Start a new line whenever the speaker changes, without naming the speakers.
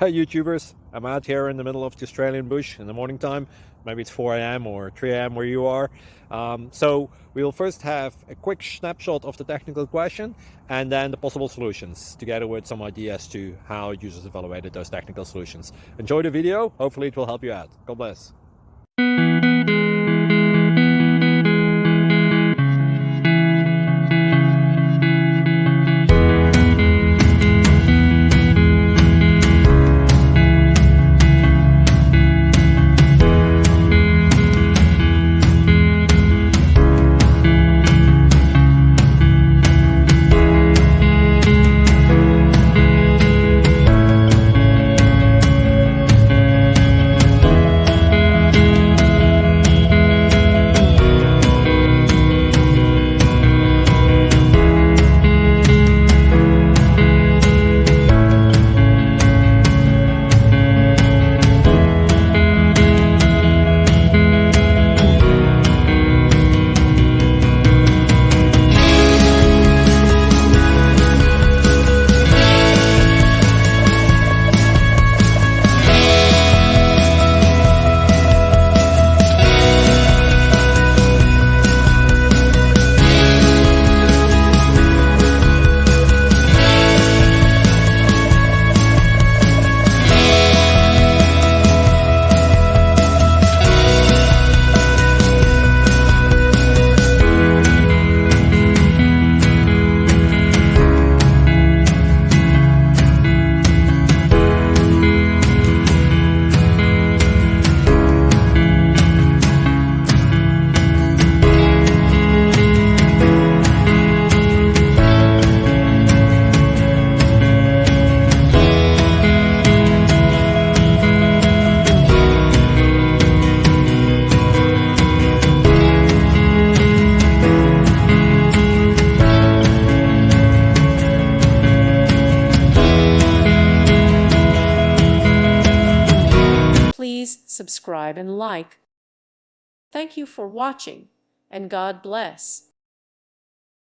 Hi YouTubers, I'm out here in the middle of the Australian bush in the morning time. Maybe it's 4 a.m. or 3 a.m. where you are. So we'll first have a quick snapshot of the technical question and then the possible solutions, together with some ideas to how users evaluated those technical solutions. Enjoy the video, hopefully it will help you out. God bless.
Please subscribe and like. Thank you for watching, and God bless.